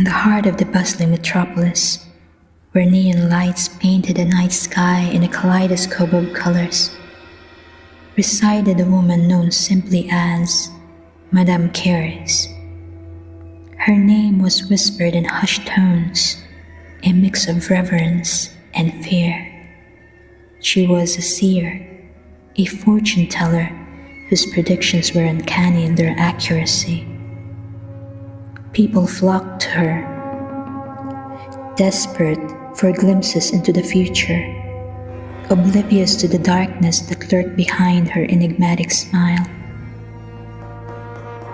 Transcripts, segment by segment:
In the heart of the bustling metropolis, where neon lights painted the night sky in a kaleidoscope of colors, resided a woman known simply as Madame Keres. Her name was whispered in hushed tones, a mix of reverence and fear. She was a seer, a fortune-teller whose predictions were uncanny in their accuracy. People flocked to her, desperate for glimpses into the future, oblivious to the darkness that lurked behind her enigmatic smile.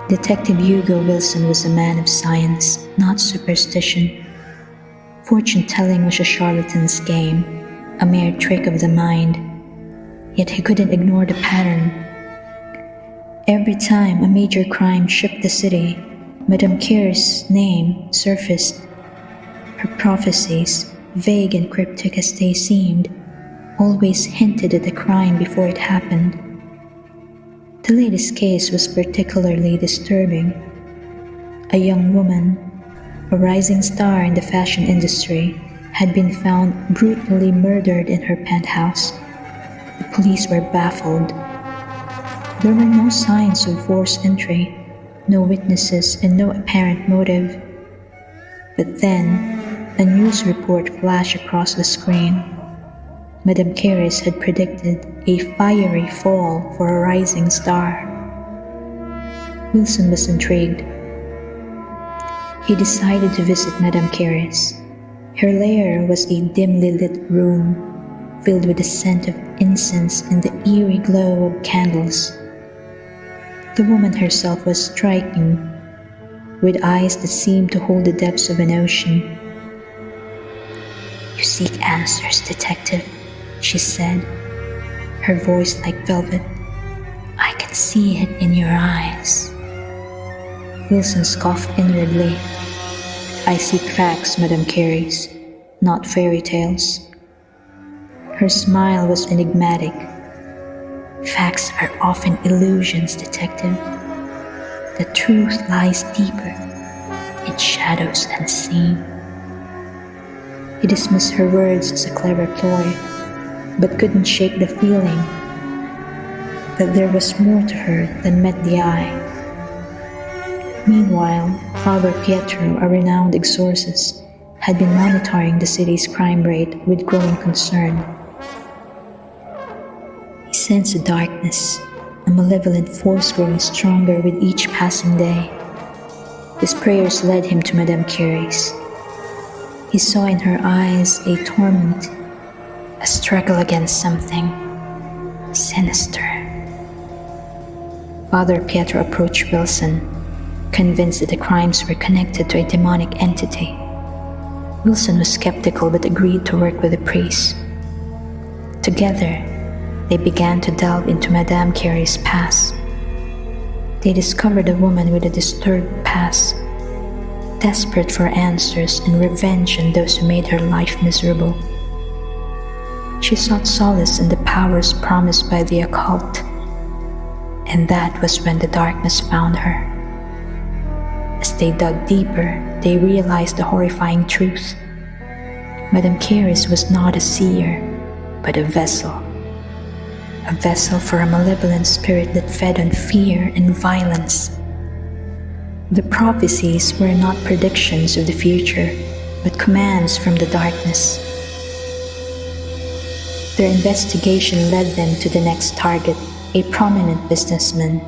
Detective Hugo Wilson was a man of science, not superstition. Fortune-telling was a charlatan's game, a mere trick of the mind, yet he couldn't ignore the pattern. Every time a major crime shook the city, Madame Keres' name surfaced. Her prophecies, vague and cryptic as they seemed, always hinted at the crime before it happened. The latest case was particularly disturbing. A young woman, a rising star in the fashion industry, had been found brutally murdered in her penthouse. The police were baffled. There were no signs of forced entry, no witnesses, and no apparent motive. But then, a news report flashed across the screen. Madame Keres had predicted a fiery fall for a rising star. Wilson was intrigued. He decided to visit Madame Keres. Her lair was a dimly lit room, filled with the scent of incense and the eerie glow of candles. The woman herself was striking, with eyes that seemed to hold the depths of an ocean. "You seek answers, detective," she said, her voice like velvet. "I can see it in your eyes." Wilson scoffed inwardly. "I seek facts, Madame Keres, not fairy tales." Her smile was enigmatic. "Facts are often illusions, detective. The truth lies deeper, in shadows unseen." He dismissed her words as a clever ploy, but couldn't shake the feeling that there was more to her than met the eye. Meanwhile, Father Pietro, a renowned exorcist, had been monitoring the city's crime rate with growing concern. He sensed a darkness, a malevolent force growing stronger with each passing day. His prayers led him to Madame Keres. He saw in her eyes a torment, a struggle against something sinister. Father Pietro approached Wilson, convinced that the crimes were connected to a demonic entity. Wilson was skeptical but agreed to work with the priest. Together, they began to delve into Madame Keres' past. They discovered a woman with a disturbed past, desperate for answers and revenge on those who made her life miserable. She sought solace in the powers promised by the occult, and that was when the darkness found her. As they dug deeper, they realized the horrifying truth. Madame Keres was not a seer, but a vessel for a malevolent spirit that fed on fear and violence. The prophecies were not predictions of the future, but commands from the darkness. Their investigation led them to the next target, a prominent businessman.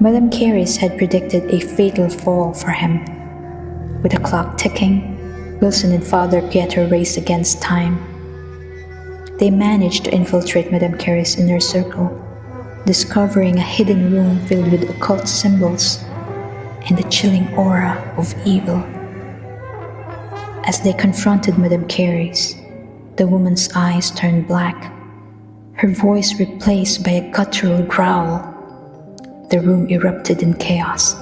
Madame Keres had predicted a fatal fall for him. With the clock ticking, Wilson and Father Pietro raced against time. They managed to infiltrate Madame Keres' inner circle, discovering a hidden room filled with occult symbols and the chilling aura of evil. As they confronted Madame Keres, the woman's eyes turned black, her voice replaced by a guttural growl. The room erupted in chaos.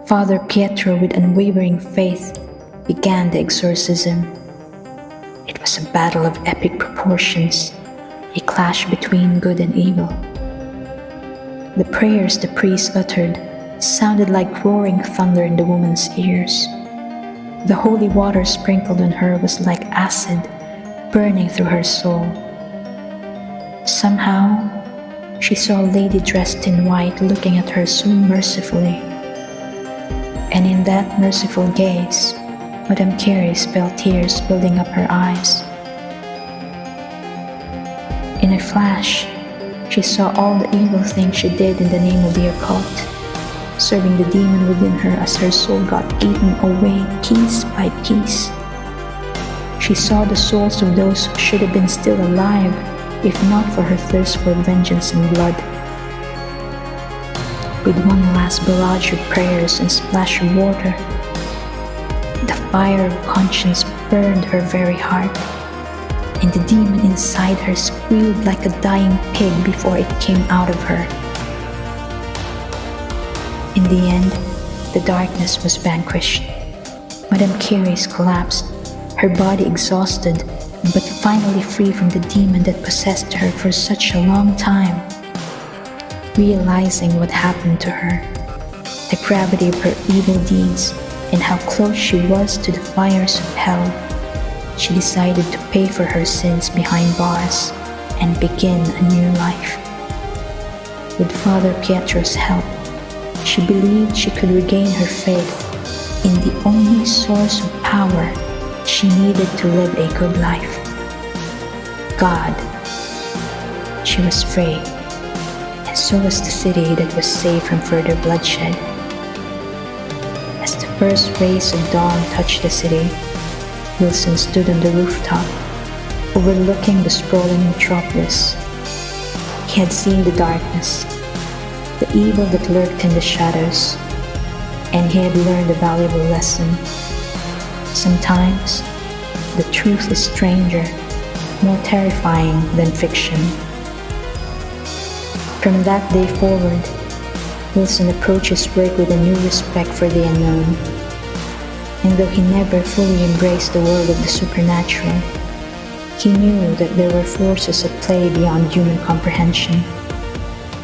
Father Pietro, with unwavering faith, began the exorcism. It was a battle of epic proportions, a clash between good and evil. The prayers the priest uttered sounded like roaring thunder in the woman's ears. The holy water sprinkled on her was like acid burning through her soul. Somehow, she saw a lady dressed in white looking at her so mercifully. And in that merciful gaze, Madame Keres felt tears building up her eyes. In a flash, she saw all the evil things she did in the name of the occult, serving the demon within her as her soul got eaten away piece by piece. She saw the souls of those who should have been still alive, if not for her thirst for vengeance and blood. With one last barrage of prayers and splash of water, the fire of conscience burned her very heart, and the demon inside her squealed like a dying pig before it came out of her. In the end, the darkness was vanquished. Madame Keres collapsed, her body exhausted, but finally free from the demon that possessed her for such a long time. Realizing what happened to her, the gravity of her evil deeds, and how close she was to the fires of hell, she decided to pay for her sins behind bars and begin a new life. With Father Pietro's help, she believed she could regain her faith in the only source of power she needed to live a good life: God. She was free, and so was the city that was saved from further bloodshed. As the first rays of dawn touched the city, Wilson stood on the rooftop, overlooking the sprawling metropolis. He had seen the darkness, the evil that lurked in the shadows, and he had learned a valuable lesson. Sometimes, the truth is stranger, more terrifying than fiction. From that day forward, Wilson approached his work with a new respect for the unknown. And though he never fully embraced the world of the supernatural, he knew that there were forces at play beyond human comprehension.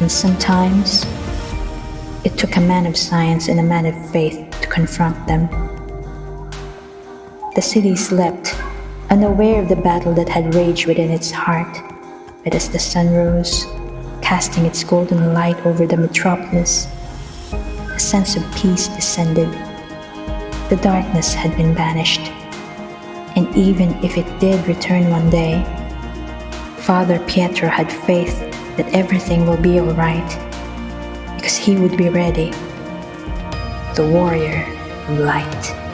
And sometimes, it took a man of science and a man of faith to confront them. The city slept, unaware of the battle that had raged within its heart. But as the sun rose, casting its golden light over the metropolis, a sense of peace descended. The darkness had been banished, and even if it did return one day, Father Pietro had faith that everything will be all right, because he would be ready, the warrior of light.